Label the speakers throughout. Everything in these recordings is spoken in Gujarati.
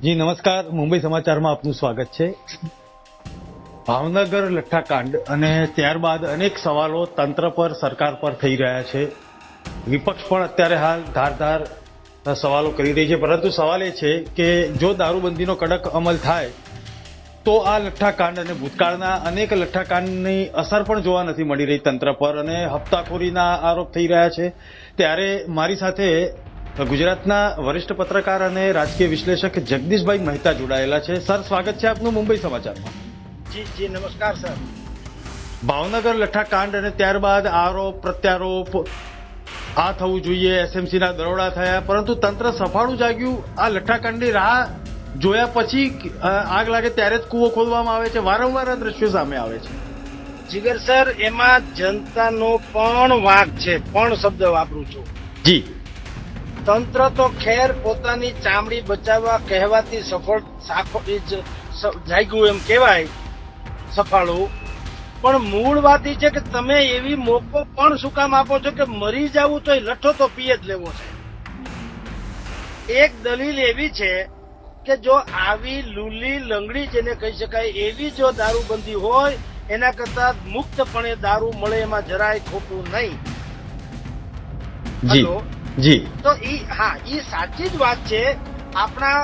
Speaker 1: જી નમસ્કાર, મુંબઈ સમાચારમાં આપનું સ્વાગત છે. ભાવનગર લઠ્ઠાકાંડ અને ત્યારબાદ અનેક સવાલો તંત્ર પર, સરકાર પર થઈ રહ્યા છે. વિપક્ષ પણ અત્યારે હાલ ધારદાર સવાલો કરી રહી છે, પરંતુ સવાલ એ છે કે જો દારૂબંધીનો કડક અમલ થાય તો આ લઠ્ઠાકાંડ અને ભૂતકાળના અનેક લઠ્ઠાકાંડની અસર પણ જોવા નથી મળી રહી તંત્ર પર અને હપ્તાખોરીના આરોપ થઈ રહ્યા છે. ત્યારે મારી સાથે ગુજરાતના વરિષ્ઠ પત્રકાર અને રાજકીય વિશ્લેષક જગદીશભાઈ મહેતા જોડાયેલા છે. સર, સ્વાગત છે આપનું મુંબઈ સમાચારમાં.
Speaker 2: જી નમસ્કાર સર.
Speaker 1: ભાવનગર લઠ્ઠાકાંડ અને ત્યારબાદ આરોપ પ્રત્યારોપ આ થવું જોઈએ, એસએમસીના દરોડા થયા, પરંતુ તંત્ર સફાળું જાગ્યું. આ લઠ્ઠાકાંડની રાહ જોયા પછી આગ લાગે ત્યારે જ કૂવો ખોદવામાં આવે છે. વારંવાર આ દ્રશ્યો સામે આવે છે.
Speaker 2: જીગર સર, એમાં જનતાનો પણ વાંક છે. પણ શબ્દ વાપરું છું.
Speaker 1: જી.
Speaker 2: તંત્ર તો ખેર પોતાની ચામડી બચાવવા કહેવાતી સફળ જાગ્યું એમ કહેવાય, સફાળું. પણ મૂળ વાત એ છે કે તમે એવી મોકો પણ શું કામ આપો છો કે મરી જવું તો લઠ્ઠો તો પીએ જ લેવો છે. એક દલીલ એવી છે કે જો આવી લૂલી લંગડી જેને કહી શકાય એવી જો દારૂબંધી હોય એના કરતા મુક્તપણે દારૂ મળે એમાં જરાય ખોટું નહીં.
Speaker 1: જી જી.
Speaker 2: તો ઈ સાચી જ વાત છે. આપણા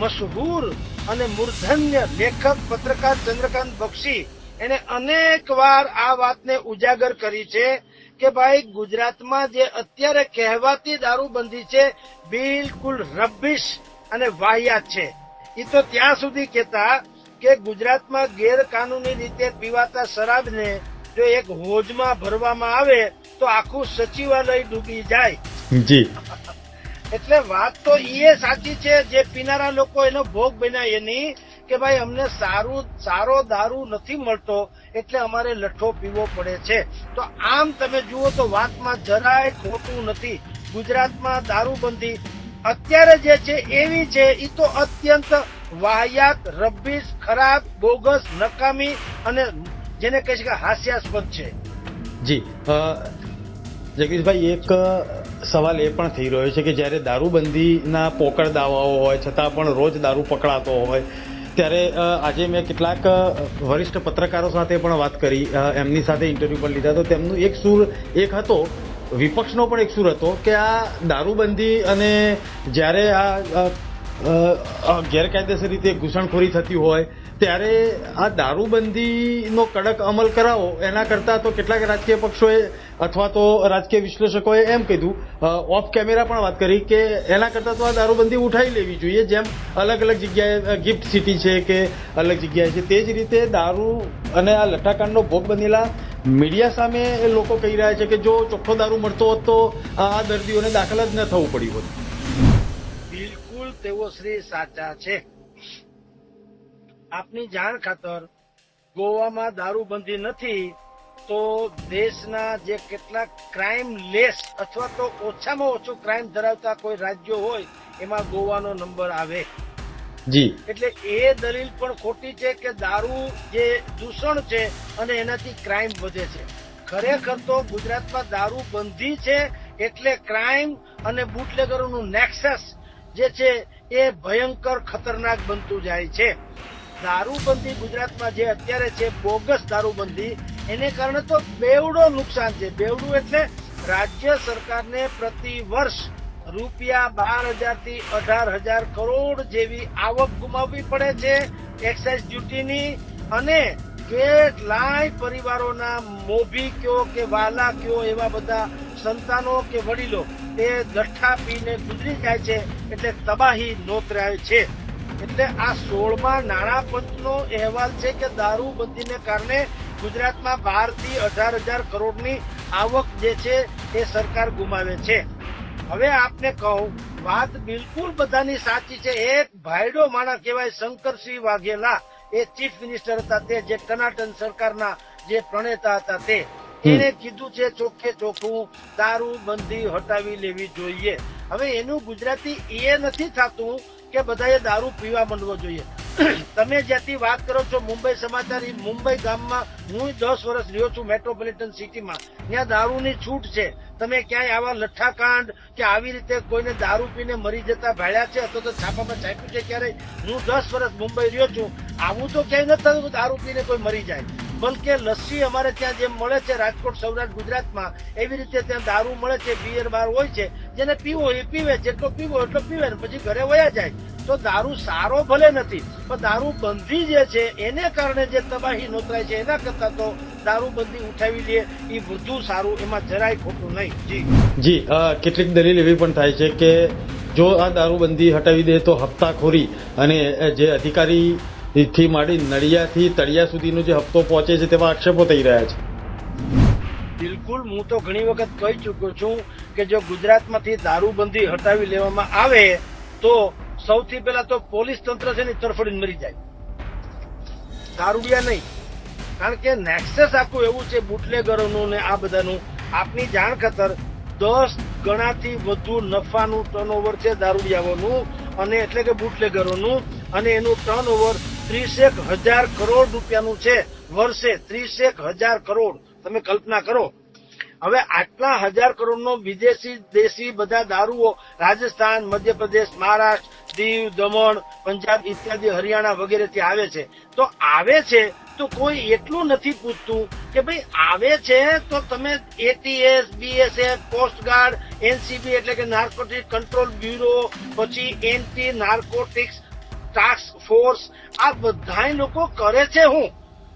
Speaker 2: મશહૂર અને મૂર્ધન્ય લેખક પત્રકાર ચંદ્રકાંત બક્ષી એને અનેક વાર આ વાતને ઉજાગર કરી છે કે ભાઈ ગુજરાતમાં જે અત્યારે કહેવાતી દારૂબંધી છે બિલકુલ રબિશ અને વાહિયાત છે. એ તો ત્યાં સુધી કહેતા કે ગુજરાતમાં ગેરકાનૂની રીતે પીવાતા શરાબને જો એક હોજમાં ભરવામાં આવે તો આખું સચિવાલય ડૂબી જાય.
Speaker 1: જી.
Speaker 2: એટલે વાત તો એ સાચી છે જે પીનારા લોકો એનો ભોગ બન્યા એની કે ભાઈ અમને સારો દારૂ નથી મળતો એટલે અમારે લઠ્ઠો પીવો પડે છે. તો આમ તમે જુઓ તો વાતમાં જરાય ખોટું નથી. ગુજરાતમાં દારૂબંધી અત્યારે જે છે એવી છે એ તો અત્યંત વાહિયાત, રબ્બીસ, ખરાબ, બોગસ, નકામી અને જેને કહી શકાય હાસ્યાસ્પદ છે.
Speaker 1: જી. જગદીશભાઈ, એક સવાલ એ પણ થઈ રહ્યો છે કે જ્યારે દારૂબંધીના પોકળ દાવાઓ હોય છતાં પણ રોજ દારૂ પકડાતો હોય ત્યારે આજે મેં કેટલાક વરિષ્ઠ પત્રકારો સાથે પણ વાત કરી, એમની સાથે ઇન્ટરવ્યુ પણ લીધા. તો તેમનું એક સૂર એક હતો, વિપક્ષનો પણ એક સૂર હતો કે આ દારૂબંધી અને જ્યારે આ ગેરકાયદેસર રીતે ઘૂસણખોરી થતી હોય ત્યારે આ દારૂબંધીનો કડક અમલ કરાવો એના કરતાં તો કેટલાક રાજકીય પક્ષોએ અથવા તો રાજકીય વિશ્લેષકોએ એમ કીધું, ઓફ કેમેરા પણ વાત કરી કે એના કરતાં તો આ દારૂબંધી ઉઠાવી લેવી જોઈએ, જેમ અલગ અલગ જગ્યાએ ગિફ્ટ સિટી છે કે અલગ જગ્યાએ છે. તે જ રીતે દારૂ અને આ લઠ્ઠાકાંડનો ભોગ બનેલા મીડિયા સામે લોકો કહી રહ્યા છે કે જો ચોખ્ખો દારૂ મળતો હોત તો આ દર્દીઓને દાખલ જ ન થવું પડ્યું હોત.
Speaker 2: બિલકુલ તેઓ શ્રી સાચા છે. આપની જાણ ખાતર ગોવામાં દારૂબંધી નથી તો દેશના જે કેટલાક ક્રાઇમ લેસ અથવા તો ઓછામાં ઓછું ક્રાઇમ ધરાવતા કોઈ રાજ્યો હોય એમાં ગોવાનો નંબર આવે.
Speaker 1: જી.
Speaker 2: એટલે એ દલીલ પણ ખોટી છે કે દારૂ જે દૂષણ છે અને એનાથી ક્રાઇમ વધે છે. ખરેખર તો ગુજરાતમાં દારૂ બંધી છે એટલે ક્રાઇમ અને બુટલેગરોનું નેક્સસ જે છે એ ભયંકર ખતરનાક બનતું જાય છે. દારૂબંધી ગુજરાતમાં જે અત્યારે છે બોગસ દારૂબંધી, એને કારણે તો બેવડો નુકસાન છે. બેવડું એટલે રાજ્ય સરકારને પ્રતિ વર્ષ રૂપિયા 12,000 થી 18,000 કરોડ જેવી આવક ગુમાવવી પડે છે એક્સાઇઝ ડ્યુટીની. અને કેટલાય પરિવારોના મોભી કયો કે વાલા કયો એવા બધા સંતાનો કે વડીલો એ લઠ્ઠા પીને ગુજરી જાય છે. એટલે તબાહી નોતરાય છે. એટલે આ 16મા નાણાં પંચનો અહેવાલ છે કે દારૂબંધીને કારણે ગુજરાતમાં 12,000 થી 18,000 કરોડની આવક જે છે એ સરકાર ગુમાવે છે. હવે આપને કહું, વાત બિલકુલ બધાની સાચી છે. એક ભાઈડો માણસ કહેવાય શંકરસિંહ વાઘેલા, એ ચીફ મિનિસ્ટર હતા, તે જે કર્ણાટક સરકારના જે પ્રણેતા હતા, તે એને કીધું છે ચોખ્ખે ચોખ્ખું દારૂબંધી હટાવી લેવી જોઈએ. હવે એનું ગુજરાતી એ નથી થતું કે બધાએ દારૂ પીવા માંડવો જોઈએ. તમે જ્યાંથી વાત કરો છો મુંબઈ સમાચાર, એ મુંબઈ ગામમાં હું 10 વર્ષ રહ્યો છું મેટ્રોપોલિટન સિટીમાં. ત્યાં દારૂની છૂટ છે. તમે ક્યાંય આવા લઠ્ઠાકાંડ કે આવી રીતે કોઈને દારૂ પીને મરી જતા ભાળ્યા છે અથવા તો છાપામાં છાપ્યું છે ક્યારેય? હું 10 વર્ષ મુંબઈ રહ્યો છું, આવું તો ક્યાંય નથી થતું દારૂ પીને કોઈ મરી જાય. બલકે લસ્સી અમારે ત્યાં જેમ મળે છે રાજકોટ, સૌરાષ્ટ્ર, ગુજરાતમાં, એવી રીતે ત્યાં દારૂ મળે છે. બિયર બાર હોય છે, જેને પીવો એ પીવે, જેટલો પીવો એટલો પીવે ને પછી ઘરે વયા જાય. તો દારૂ સારો ભલે નથી, પણ દારૂ બંધી જે છે એને કારણે જે તબાહી નોતરાય છે એના કરતા તો દારૂ બંધી ઉઠાવી લે એ વધુ સારું, એમાં જરાય ખોટું નહીં.
Speaker 1: જી કેટલીક દલીલ એવી પણ થાય છે કે જો આ દારૂબંધી હટાવી દે તો હપ્તાખોરી અને જે અધિકારી થી માંડી નળિયાથી તળિયા સુધીનો જે હપ્તો પહોંચે છે તેવા આક્ષેપો થઈ રહ્યા છે.
Speaker 2: બિલકુલ, હું તો ઘણી વખત કહી ચુક્યો છું કે જો ગુજરાતમાંથી દારૂબંધી હટાવી લેવામાં આવે તો સૌથી પહેલા તો પોલીસ તંત્ર છે ને તરફડીને મરી જાય, દારૂડિયા નહીં. કારણ કે નેક્સસ આખું એવું છે બુટલેગરોનું ને આ બધાનું. આપની જાણ ખાતર 10 ગણાથી વધુ નફાનું ટર્નઓવર છે દારૂડિયાઓનું, અને એટલે કે બુટલેગરોનું, અને એનું ટર્નઓવર 30,000 કરોડ રૂપિયાનું છે વર્ષે. 30,000 કરોડ, તમે કલ્પના કરો. હવે આટલા 1000 કરોડનો વિદેશી દેશી બધા દારૂઓ રાજસ્થાન, મધ્યપ્રદેશ, મહારાષ્ટ્ર, દીવ, દમણ, પંજાબ ઇત્યાદિ, હરિયાણા વગેરેથી આવે છે. તો આવે છે તો કોઈ એટલું નથી પૂછતું કે ભાઈ આવે છે તો તમે એટીએસ, બીએસએફ, કોસ્ટગાર્ડ, એનસીબી એટલે કે નાર્કોટિક કંટ્રોલ બ્યુરો, પછી એન્ટી નાર્કોટિક્સ ટાસ્ક ફોર્સ, આ બધા લોકો કરે છે. હું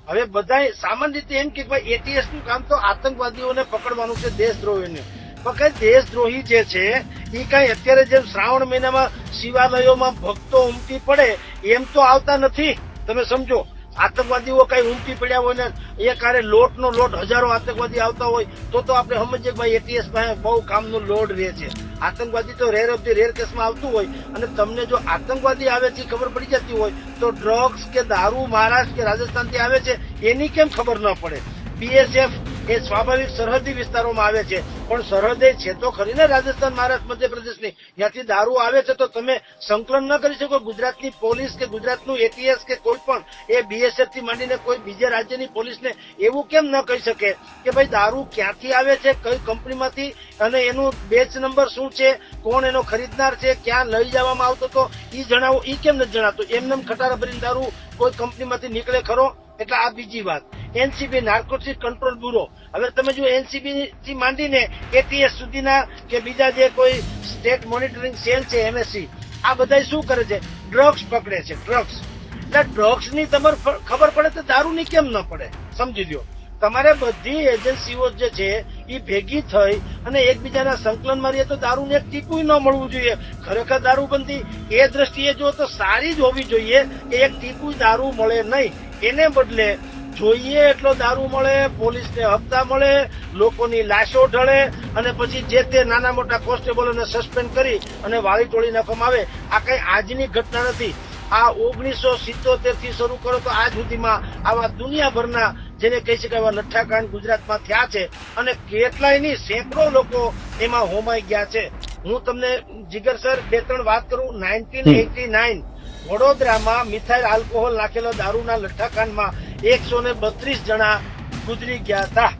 Speaker 2: હવે બધા સામાન્ય રીતે એમ કે ભાઈ એટીએસ નું કામ તો આતંકવાદીઓને પકડવાનું છે, દેશદ્રોહીને. પણ કઈ દેશદ્રોહી જે છે એ કઈ અત્યારે જેમ શ્રાવણ મહિનામાં શિવાલયોમાં ભક્તો ઉમટી પડે એમ તો આવતા નથી. તમે સમજો, આતંકવાદીઓ કઈ ઉમટી પડ્યા હોય ને એ કારે લોટનો લોટ હજારો આતંકવાદી આવતા હોય તો આપણે સમજીએ કે ભાઈ એટીએસ પાસે બહુ કામનો લોડ રહે છે. આતંકવાદી તો રેર ઓફ ધી રેર કેસમાં આવતું હોય, અને તમને જો આતંકવાદી આવે છે ખબર પડી જતી હોય તો ડ્રગ્સ કે દારૂ મહારાષ્ટ્ર કે રાજસ્થાનથી આવે છે એની કેમ ખબર ન પડે? બીએસએફ એ સ્વાભાવિક સરહદી વિસ્તારોમાં આવે છે, પણ સરહદે છે તો ખરી ને રાજસ્થાન, મહારાષ્ટ્ર, મધ્યપ્રદેશની. ત્યાંથી દારૂ આવે છે તો તમે સંકલન ન કરી શકો. ગુજરાતની પોલીસ કે ગુજરાતનું એટીએસ કે કોઈ પણ એ બીએસએફ થી માંડીને કોઈ બીજા રાજ્યની પોલીસને એવું કેમ ન કહી શકે કે ભાઈ દારૂ ક્યાંથી આવે છે, કઈ કંપનીમાંથી, અને એનું બેચ નંબર શું છે, કોણ એનો ખરીદનાર છે, ક્યાં લઈ જવામાં આવતો હતો એ જણાવો. એ કેમ નથી જણાતું? એમને ખટારા ભરીને દારૂ કોઈ કંપનીમાંથી નીકળે ખરો? એટલે આ બીજી વાત. એનસીબી નાર્કોટિક કંટ્રોલ બ્યુરો, હવે તમે જો એનસીબી થી માંડીને એટીએસ સુધીના કે બીજા જે કોઈ સ્ટેટ મોનિટરિંગ સેલ છે એમએસસી, આ બધા શું કરે છે? ડ્રગ્સ પકડે છે, ડ્રગ્સ. એટલે ડ્રગ્સ ની તમારે ખબર પડે તો દારૂની કેમ ન પડે? સમજી લો, તમારે બધી એજન્સીઓ જે છે એ ભેગી થઈ અને એકબીજાના સંકલનમાં રહીએ તો દારૂને એક ટીપું ન મળવું જોઈએ. ખરેખર દારૂબંધી એ દ્રષ્ટિએ જો તો સારી જ હોવી જોઈએ કે એક ટીપું દારૂ મળે નહીં. એને બદલે જોઈએ એટલો દારૂ મળે, પોલીસને હપ્તા મળે, લોકોની લાશો ઢળે, અને પછી જે તે નાના મોટા કોન્સ્ટેબલોને સસ્પેન્ડ કરી અને વાળી ટોળી નાખવામાં આવે. આ કઈ આજની ઘટના નથી. આ 1977 થી શરૂ કરો તો આજ સુધીમાં આવા દુનિયાભરના જેને કહી શકાય એવા લઠ્ઠાકાંડ ગુજરાતમાં થયા છે, અને કેટલાયની સેંકડો લોકો એમાં હોમાઈ ગયા છે. હું તમને જીગર સર 2-3 વાત કરું. 1989 વડોદરામાં મિથાઇલ આલ્કોહોલ નાખેલો દારૂના લઠ્ઠાકાંડમાં 132 જણા ગુજરી ગયા હતા.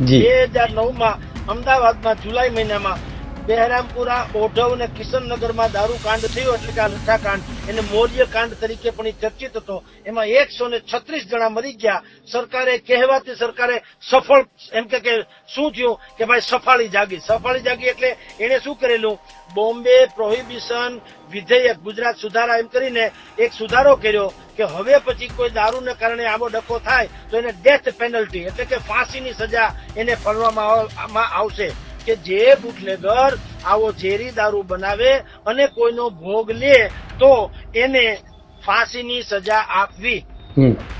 Speaker 2: 2009માં અમદાવાદમાં જુલાઈ મહિનામાં બહેરામપુરા, ઓઢવ અને કિશનનગરમાં દારૂ કાંડ થયો, એટલે કે આ લઠ્ઠાકાંડ, એને મૌર્ય કાંડ તરીકે પણ ચર્ચિત હતો. એમાં 136 જણા મરી ગયા. સરકારે કહેવાતી સરકારે સફળ એમ કે શું થયું કે ભાઈ સફાળી જાગી. સફાળી જાગી એટલે એને શું કરેલું? બોમ્બે પ્રોહિબિશન વિધેયક, ગુજરાત સુધારા એમ કરીને એક સુધારો કર્યો કે હવે પછી કોઈ દારૂને કારણે આવો ડખો થાય તો એને ડેથ પેનલ્ટી એટલે કે ફાંસીની સજા એને ફળવામાં આવશે. કે જે બુટલેગર આવો ઝેરી દારૂ બનાવે અને કોઈનો ભોગ લે તો એને ફાંસીની સજા આપવી.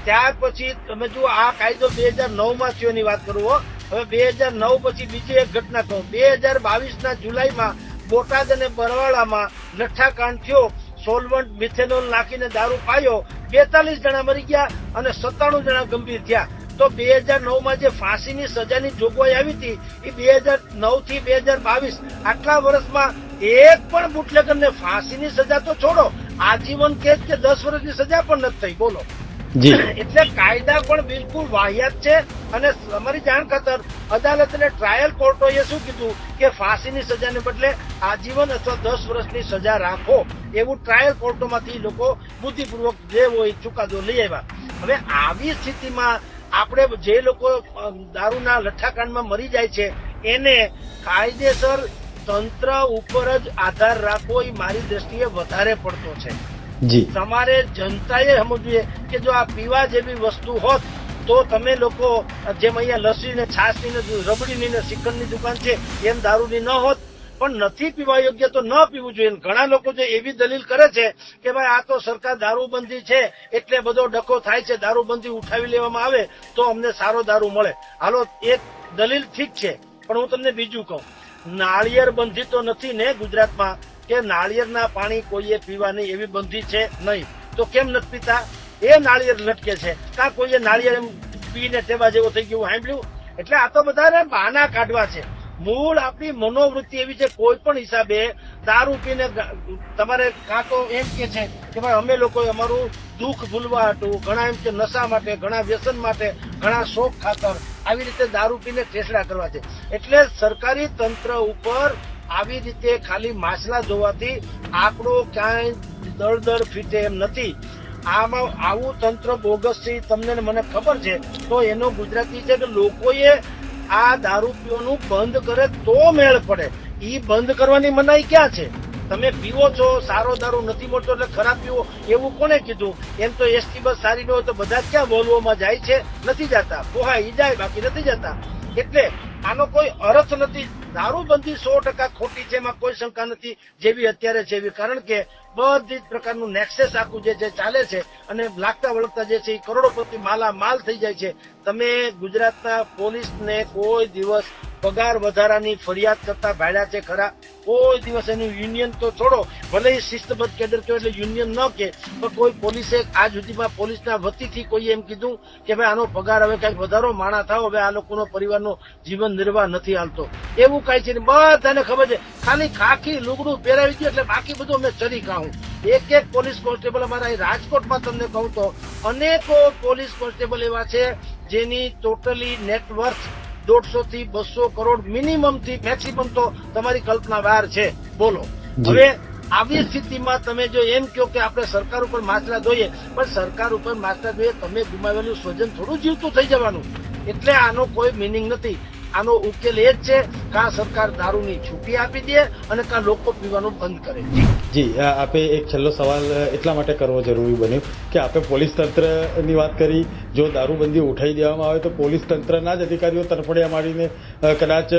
Speaker 2: ત્યાર પછી તમે જુઓ, આ કાયદો 2009માં થયો એની વાત કરું. હવે 2009 પછી બીજી એક ઘટના કહું. 2022ના જુલાઈમાં બોટાદ અને બરવાળામાં લઠ્ઠાકાંડ થયો. સોલવન્ટ મિથેનોલ નાખીને દારૂ પાયો, 42 જણા મરી ગયા અને 97 જણા ગંભીર થયા. તો 2009માં જે ફાંસીની સજાની જોગવાઈ આવી હતી એ 2009 થી 2022 આટલા વર્ષમાં એક પણ બુટલેગરને ફાંસીની સજા તો છોડો, આજીવન કેદ કે 10 વર્ષની સજા પણ નથી થઈ. બોલો.
Speaker 1: જી
Speaker 2: એટલે કાયદા પણ બિલકુલ વાહિયાત છે. અને અમારી જાણ ખાતર અદાલત અને ટ્રાયલ કોર્ટોએ શું કીધું કે ફાંસીની સજાને બદલે આજીવન અથવા 10 વર્ષની સજા રાખો, એવું ટ્રાયલ કોર્ટોમાંથી લોકો બુદ્ધિપૂર્વક જે હોય ચુકાદો લઈ આવ્યા. હવે આવી સ્થિતિમાં આપણે જે લોકો દારૂના લઠ્ઠાકાંડમાં મરી જાય છે એને કાયદેસર તંત્ર ઉપર જ આધાર રાખવો એ મારી દ્રષ્ટિએ વધારે પડતો છે.
Speaker 1: જી
Speaker 2: તમારે જનતાએ સમજવું જોઈએ કે જો આ પીવા જેવી વસ્તુ હોત તો તમે લોકો જેમ અહીંયા લસ્સી ને છાશની ને રબડીની ને શ્રીખંડની દુકાન છે એમ દારૂની ન હોત. પણ નથી પીવા યોગ્ય તો ન પીવું જોઈએ. ઘણા લોકો જે એવી દલીલ કરે છે કે ભાઈ આ તો સરકાર દારૂબંધી છે એટલે બધો ડખો થાય છે, દારૂબંધી ઉઠાવી લેવામાં આવે તો અમને સારો દારૂ મળે. હાલો, એક દલીલ ઠીક છે, પણ હું તમને બીજું કહું, નાળિયેર બંધી તો નથી ને ગુજરાતમાં કે નાળિયેરના પાણી કોઈએ પીવા નહીં એવી બંધી છે નહીં. તો કેમ નથી પીતા? એ નાળિયેર લટકે છે કાં કોઈએ નાળિયેર પીને ટેવા જેવો થઈ ગયું સાંભળ્યું? એટલે આ તો બધા બહાના કાઢવા છે. મૂળ આપણી મનોવૃત્તિ એવી છે, કોઈ પણ હિસાબે દારૂ પીને તમારે કાં તો એમ કે છે કે ભાઈ અમે લોકો અમારું દુઃખ ભૂલવા હતું, ઘણા એમ કે નશા માટે, ઘણા વ્યસન માટે, ઘણા શોખ ખાતર આવી રીતે દારૂ પીને ઠેસડા કરવા છે. એટલે સરકારી તંત્ર ઉપર આવી રીતે ખાલી માછલા જોવાથી આંકડો ક્યાંય દળ ફીટે એમ નથી. આમાં આવું તંત્ર બોગસ છે તમને ને મને ખબર છે. તો એનો ગુજરાતી છે કે લોકોએ આ દારૂ પીવાનું બંધ કરે તો મેળ પડે. ઈ બંધ કરવાની મનાઈ ક્યાં છે? તમે પીવો છો, સારો દારૂ નથી મળતો એટલે ખરાબ પીવો એવું કોને કીધું? એમ તો એસટી બસ સારી ન હોય તો બધા જ ક્યાં વોલ્વોમાં જાય છે? નથી જતા. પોહાઈ જાય બાકી નથી જતા. એટલે આનો કોઈ અર્થ નથી. દારૂબંધી 100% ખોટી છે, એમાં કોઈ શંકા નથી. જેવી અત્યારે છે એવી, કારણ કે બધી જ પ્રકારનું નેક્સેસ આખું જે ચાલે છે અને લાગતા વળગતા જે છે એ કરોડોપતિ માલ થઈ જાય છે. તમે ગુજરાતના પોલીસને કોઈ દિવસ પગાર વધારાની ફરિયાદ કરતા ભાડ્યા છે ખરા? કોઈ દિવસ એનું યુનિયન તો છોડો, ભલે શિસ્તબદ્ધ કેડર કહો એટલે યુનિયન ન કે, પણ કોઈ પોલીસે આજ સુધીમાં પોલીસના વતીથી કોઈ એમ કીધું કે ભાઈ આનો પગાર હવે કઈક વધારો માણા થાવ, હવે આ લોકોનો પરિવારનો જીવન નિર્વાહ નથી હાલતો, એવું કઈ છે? બધાને ખબર છે. ખાલી ખાખી લુગડું પહેરાવી દે એટલે બાકી બધું અમે ચરી ખાવું. એક પોલીસ કોન્સ્ટેબલ અમારા રાજકોટમાં તમને કહું તો અનેકો પોલીસ કોન્સ્ટેબલ એવા છે જેની ટોટલી નેટવર્થ 150 થી 200 કરોડ મિનિમમ થી મેક્સિમમ તો તમારી કલ્પના બહાર છે. બોલો. હવે આવી સ્થિતિમાં તમે જો એમ કહો કે આપણે સરકાર ઉપર માછલા જોઈએ, પણ સરકાર ઉપર માછલા જોઈએ તમે ગુમાવેલું સ્વજન થોડું જીવતું થઈ જવાનું. એટલે આનો કોઈ મિનિંગ નથી. આનો ઉકેલ એ જ છે, કાં સરકાર દારૂની છૂટી આપી દે અને કાં લોકો પીવાનું બંધ કરે.
Speaker 1: જી આપે એક છેલ્લો સવાલ એટલા માટે કરવો જરૂરી બન્યું કે આપે પોલીસ તંત્રની વાત કરી. જો દારૂબંધી ઉઠાવી દેવામાં આવે તો પોલીસ તંત્રના જ અધિકારીઓ તરફડિયા મારીને કદાચ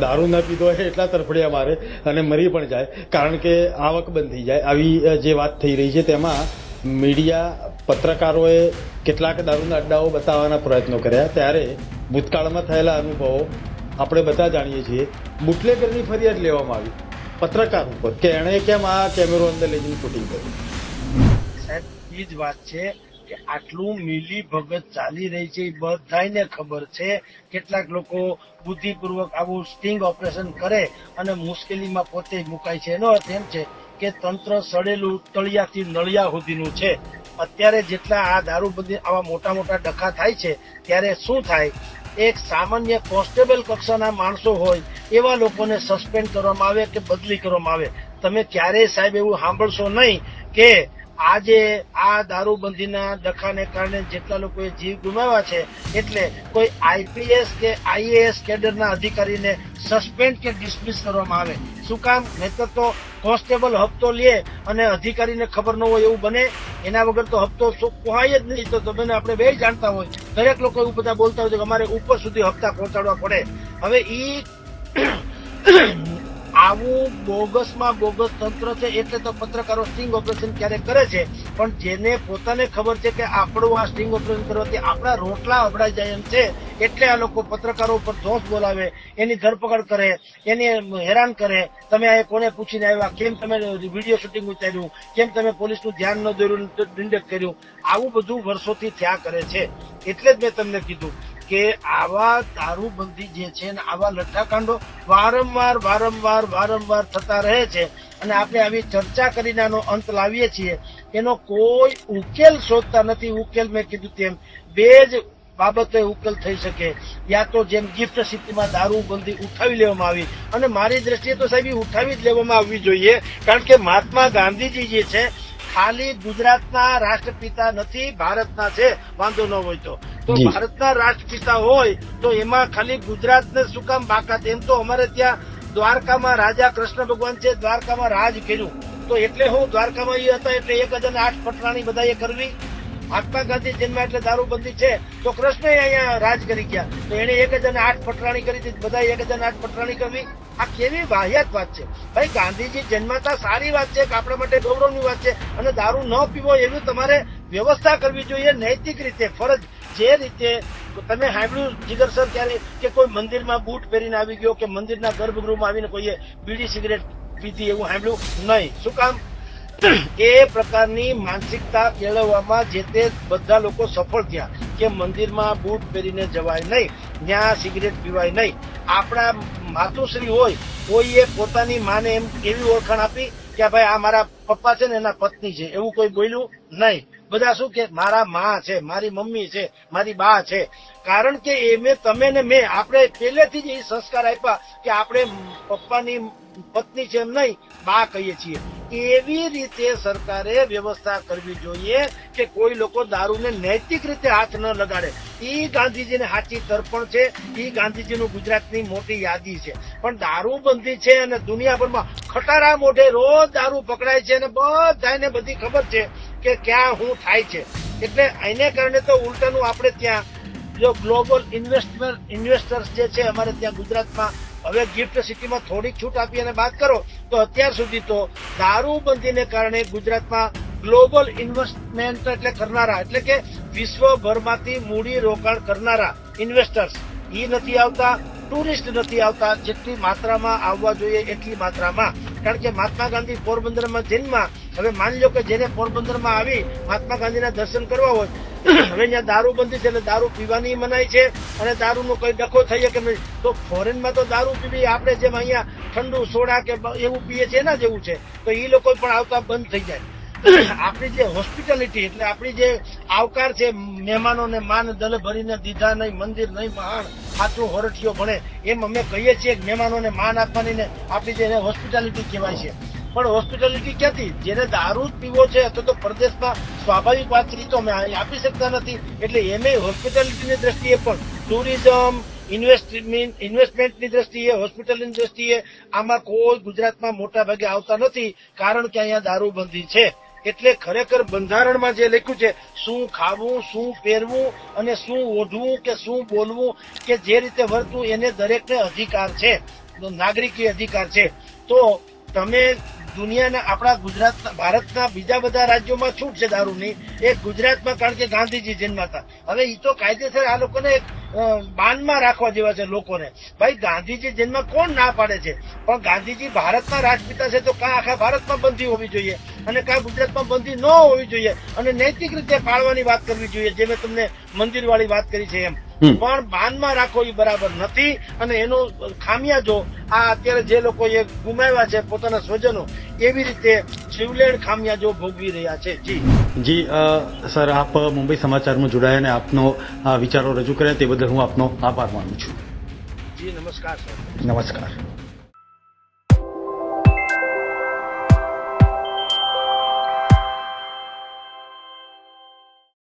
Speaker 1: દારૂ ન પીધો હોય એટલા તરફડિયા મારે અને મરી પણ જાય, કારણ કે આવક બંધ થઈ જાય. આવી જે વાત થઈ રહી છે તેમાં મીડિયા પત્રકારોએ કેટલાક દારૂના અડ્ડાઓ બતાવવાના પ્રયત્નો કર્યા, ત્યારે ભૂતકાળમાં થયેલા અનુભવો આપણે બધા જાણીએ છીએ. બુટલેગરની ફરિયાદ લેવામાં આવી પત્રકાર ઉપર કે એણે કેમ આ કેમેરો અંદર લઈ જઈને શૂટિંગ કર્યું.
Speaker 2: સાહેબ, એ જ વાત છે કે આટલું મિલી ભગત ચાલી રહી છે એ બધાને ખબર છે. કેટલાક લોકો બુદ્ધિપૂર્વક આવું સ્ટિંગ ઓપરેશન કરે અને મુશ્કેલીમાં પોતે મુકાય છે. એનો અર્થ એમ છે કે તંત્ર સડેલું તળિયાથી નળિયા સુધીનું છે. અત્યારે જેટલા આ દારૂબંધી આવા મોટા મોટા ડખા થાય છે ત્યારે શું થાય, એક સામાન્ય કોન્સ્ટેબલ કક્ષાના માણસો હોય એવા લોકોને સસ્પેન્ડ કરવામાં આવે કે બદલી કરવામાં આવે. તમે ક્યારેય સાહેબ એવું સાંભળશો નહીં કે આજે આ દારૂબંધીના ડખાને કારણે જેટલા લોકોએ જીવ ગુમાવ્યા છે એટલે કોઈ આઈપીએસ કે આઈએએસ કેડરના અધિકારીને સસ્પેન્ડ કે ડિસમિસ કરવામાં આવે. શું કામ? નહીતર તો કોન્સ્ટેબલ હપ્તો લે અને અધિકારીને ખબર ન હોય એવું બને. એના વગર તો હપ્તો પોહાય જ નહીં. તો તમે આપણે બે જાણતા હોય, દરેક લોકો એવું બધા બોલતા હોય કે અમારે ઉપર સુધી હપ્તા પહોંચાડવા પડે. હવે આવું બોગસમાં બોગસ તંત્ર છે એટલે તો પત્રકારો સ્ટિંગ ઓપરેશન ક્યારેક કરે છે, પણ જેને પોતાને ખબર છે કે આપણું આ સ્ટિંગ ઓપરેશન કરવાથી આપણા રોટલા અબડાઈ જાય એમ છે એટલે આ લોકો પત્રકારો ઉપર દોષ બોલાવે, એની ધરપકડ કરે, એને હેરાન કરે. તમે આ કોને પૂછીને આવ્યા, કેમ તમે વિડીયો શૂટિંગ ઉતાર્યું, કેમ તમે પોલીસનું ધ્યાન ન દોર્યું, દંડક કર્યું, આવું બધું વર્ષોથી થયા કરે છે. એટલે જ મેં તમને કીધું કે આવા દારૂબંધી જે છે ને આવા લઠ્ઠાકાંડો વારંવાર થતા રહે છે અને આપણે આવી ચર્ચા કરીને આનો અંત લાવીએ છીએ. એનો કોઈ ઉકેલ શોધતા નથી. ઉકેલ મેં કીધું તેમ બે જ બાબતે ઉકેલ થઈ શકે. યા તો જેમ ગિફ્ટ સિટીમાં દારૂબંધી ઉઠાવી લેવામાં આવી, અને મારી દ્રષ્ટિએ તો સાહેબ ઈ ઉઠાવી જ લેવામાં આવવી જોઈએ, કારણ કે મહાત્મા ગાંધીજી જે છે ખાલી ગુજરાતના રાષ્ટ્રપિતા નથી, ભારતના છે. વાંધો ન હોય તો
Speaker 1: જી.
Speaker 2: ભારતના રાષ્ટ્રપિતા હોય તો એમાં ખાલી ગુજરાતને શું કામ બાકાત? એમ તો અમારે ત્યાં દ્વારકામાં રાજા કૃષ્ણ ભગવાન છે, દ્વારકામાં રાજ કર્યું. તો એટલે હું દ્વારકામાં એ હતા એટલે 1008 પટરાણી બધાએ કરવી. મહાત્મા ગાંધી જન્મ એટલે દારૂબંધી છે તો કૃષ્ણએ અહીંયા રાજ કરી ગયા, તો એને 1008 પટરાણી કરી હતી, બધાએ 1008 પટરાણી કરવી. આ કેવી વાહિયાત વાત છે ભાઈ! ગાંધીજી જન્મતા સારી વાત છે, કે આપણા માટે ગૌરવની વાત છે, અને દારૂ ન પીવો એવી તમારે વ્યવસ્થા કરવી જોઈએ નૈતિક રીતે, ફરજ. જે રીતે તમે સાંભળ્યું જીગર સર ક્યારે કે કોઈ મંદિરમાં બૂટ પહેરીને આવી ગયો, કે મંદિરના ગર્ભગૃહમાં આવીને કોઈએ બીડી સિગરેટ પીધી, એવું સાંભળ્યું નહીં. શું કામ? એ પ્રકારની માનસિકતા કેળવવામાં જે તે બધા લોકો સફળ થયા કે મંદિરમાં બૂટ પહેરીને જવાય નહીં, ત્યાં સિગરેટ પીવાય નહીં. આપણા માતુશ્રી હોય કોઈએ પોતાની માને એમ એવી ઓળખાણ આપી કે ભાઈ આ મારા પપ્પા છે ને એના પત્ની છે, એવું કોઈ બોલ્યું નહીં. બધા શું કે મારા માં છે, મારી મમ્મી છે, મારી બા છે. કારણ કે તમે ને મેં આપણે પહેલેથી જ એ સંસ્કાર આપ્યા કે આપણે પપ્પાની પત્ની છે એમ નહીં, બા કહીએ છીએ. એવી રીતે સરકારે વ્યવસ્થા કરવી જોઈએ કે કોઈ લોકો દારૂને નૈતિક રીતે હાથ ન લગાડે. એ ગાંધીજીને સાચી તર્પણ છે, એ ગાંધીજીનું ગુજરાતની મોટી યાદી છે. પણ દારૂબંધી છે અને દુનિયાભરમાં ખટારા મોઢે રોજ દારૂ પકડાય છે, અને બધાને બધી ખબર છે કે ક્યાં શું થાય છે. એટલે એને કારણે તો ઉલટાનું આપણે ત્યાં જો ગ્લોબલ ઇન્વેસ્ટર્સ જે છે અમારે ત્યાં ગુજરાતમાં, હવે ગિફ્ટ સિટીમાં થોડીક છૂટ આપી અને વાત કરો તો અત્યાર સુધી તો દારૂબંધીને કારણે ગુજરાતમાં ગ્લોબલ ઇન્વેસ્ટમેન્ટ એટલે કરનારા, એટલે કે વિશ્વભરમાંથી મૂડી રોકાણ કરનારા ઇન્વેસ્ટર્સ એ નથી આવતા, ટુરિસ્ટ નથી આવતા. જેટલી માત્રામાં આવવા જોઈએ એટલી માત્રામાં, કારણ કે મહાત્મા ગાંધી પોરબંદરમાં જન્મા. હવે માની લો કે જેને પોરબંદરમાં આવી મહાત્મા ગાંધીના દર્શન કરવા હોય, હવે ત્યાં દારૂબંધી છે એટલે દારૂ પીવાની મનાઈ છે, અને દારૂનો કઈ ડખો થઈ કે નહીં. તો ફોરેનમાં તો દારૂ પીવી આપણે જેમ અહીંયા ઠંડુ સોડા કે એવું પીએ છે એના જેવું છે, તો એ લોકો પણ આવતા બંધ થઈ જાય. આપણી જે હોસ્પિટાલિટી એટલે આપણી જે આવકાર છે, મહેમાનોને માન દલ ભરીને દીધા નહીં, મંદિર નહીં મહાન, સાચું હોરઠિયો ભણે, એમ અમે કહીએ છીએ કે મહેમાનોને માન આપવાની ને આપણી જે હોસ્પિટાલિટી કહેવાય છે. પણ હોસ્પિટાલિટી ક્યાંથી? જેને દારૂ જ પીવો છે તો પરદેશમાં સ્વાભાવિક વાત કરી તો અમે આપી શકતા નથી. એટલે એમે હોસ્પિટાલિટીની દ્રષ્ટિએ પણ ટુરિઝમ, ઇન્વેસ્ટમેન્ટની દ્રષ્ટિએ, હોસ્પિટલની દ્રષ્ટિએ આમાં કોઈ ગુજરાતમાં મોટા ભાગે આવતા નથી, કારણ કે અહીંયા દારૂબંધી છે. એટલે ખરેખર બંધારણમાં જે લખ્યું છે શું ખાવું, શું પહેરવું અને શું ઓઢવું કે શું બોલવું કે જે રીતે વર્તવું, એને દરેકને અધિકાર છે, નાગરિકી અધિકાર છે. તો તમે દુનિયાના આપણા ગુજરાતના ભારતના બીજા બધા રાજ્યોમાં છૂટ છે દારૂની, એક ગુજરાતમાં કારણ કે ગાંધીજી જન્માતા. હવે એ તો કાયદેસર આ લોકોને બાનમાં રાખવા જેવા છે લોકોને. ભાઈ ગાંધીજી જન્મ કોણ ના પાડે છે? પણ ગાંધીજી ભારતના રાજપિતા છે તો કાં આખા ભારતમાં બંધી હોવી જોઈએ અને કાં ગુજરાતમાં બંધી ન હોવી જોઈએ, અને નૈતિક રીતે પાળવાની વાત કરવી જોઈએ, જે મેં તમને મંદિર વાળી વાત કરી છે એમ. પણ બાનમાં રાખો એ બરાબર નથી, અને એનો ખામિયાજો આ અત્યારે જે લોકોએ ગુમાવ્યા છે પોતાના સ્વજનો, એવી રીતે જીવલેણ ખામિયાજો ભોગવી રહ્યા છે.
Speaker 1: જી સર, આપ મુંબઈ સમાચારમાં જોડાયા અને આપનો વિચારો રજૂ કર્યા તે બદલ હું આપનો આભાર માનું છું.
Speaker 2: જી નમસ્કાર સર.
Speaker 1: નમસ્કાર.